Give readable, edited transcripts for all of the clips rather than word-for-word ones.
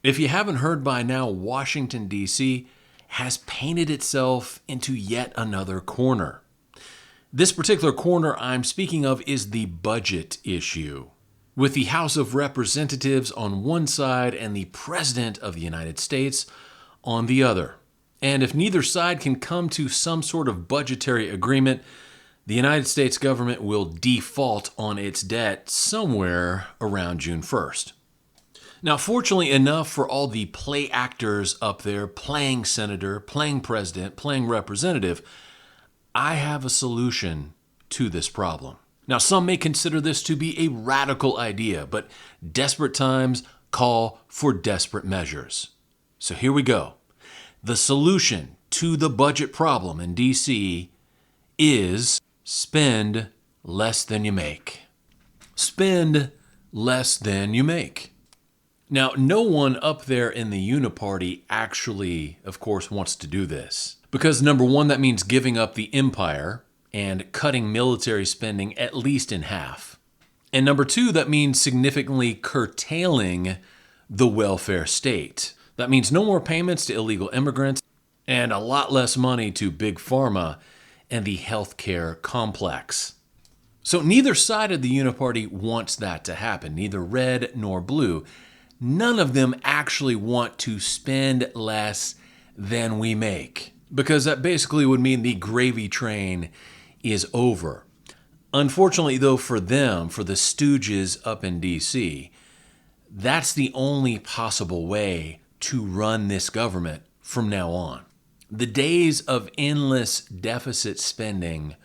If you haven't heard by now, Washington, D.C. has painted itself into yet another corner. This particular corner I'm speaking of is the budget issue, with the House of Representatives on one side and the President of the United States on the other. And if neither side can come to some sort of budgetary agreement, the United States government will default on its debt somewhere around June 1st. Now, fortunately enough for all the play actors up there playing senator, playing president, playing representative, I have a solution to this problem. Now, some may consider this to be a radical idea, but desperate times call for desperate measures. So here we go. The solution to the budget problem in D.C. is spend less than you make. Spend less than you make. Now, no one up there in the Uniparty actually, of course, wants to do this. Because number one, that means giving up the empire and cutting military spending at least in half. And number two, that means significantly curtailing the welfare state. That means no more payments to illegal immigrants and a lot less money to big pharma and the healthcare complex. So neither side of the Uniparty wants that to happen, neither red nor blue. None of them actually want to spend less than we make, because that basically would mean the gravy train is over. Unfortunately, though, for them, for the stooges up in D.C., that's the only possible way to run this government from now on. The days of endless deficit spending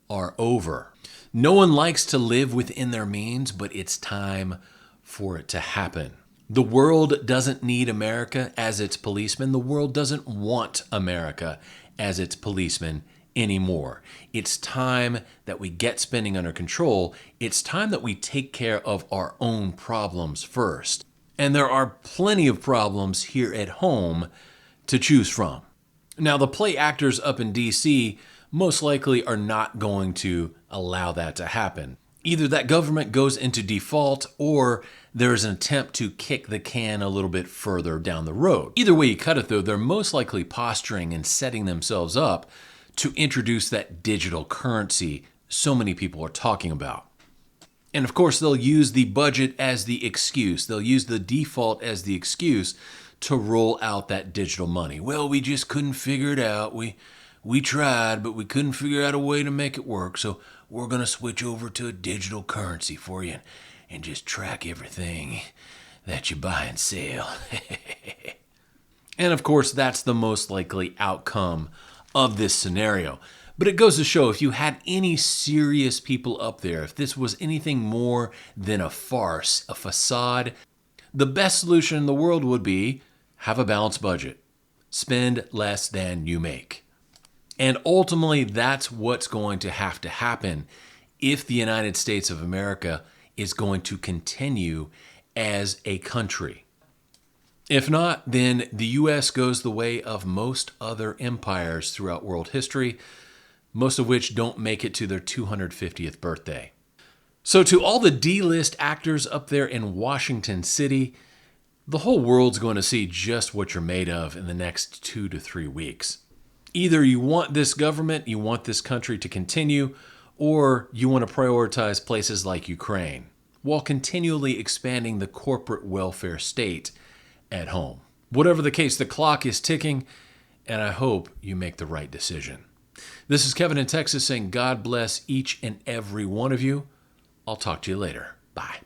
are over. No one likes to live within their means, but it's time for it to happen. The world doesn't need America as its policeman. The world doesn't want America as its policeman anymore. It's time that we get spending under control. It's time that we take care of our own problems first. And there are plenty of problems here at home to choose from. Now, the play actors up in D.C. most likely are not going to allow that to happen. Either that government goes into default or there is an attempt to kick the can a little bit further down the road. Either way you cut it, though, they're most likely posturing and setting themselves up to introduce that digital currency so many people are talking about. And of course, they'll use the budget as the excuse. They'll use the default as the excuse to roll out that digital money. Well, we just couldn't figure it out. We tried, but we couldn't figure out a way to make it work. So we're going to switch over to a digital currency for you and just track everything that you buy and sell. And of course, that's the most likely outcome of this scenario. But it goes to show, if you had any serious people up there, if this was anything more than a farce, a facade, the best solution in the world would be have a balanced budget. Spend less than you make. And ultimately, that's what's going to have to happen if the United States of America is going to continue as a country. If not, then the U.S. goes the way of most other empires throughout world history, most of which don't make it to their 250th birthday. So to all the D-list actors up there in Washington City, the whole world's going to see just what you're made of in the next 2 to 3 weeks. Either you want this government, you want this country to continue, or you want to prioritize places like Ukraine, while continually expanding the corporate welfare state at home. Whatever the case, the clock is ticking, and I hope you make the right decision. This is Kevin in Texas saying God bless each and every one of you. I'll talk to you later. Bye.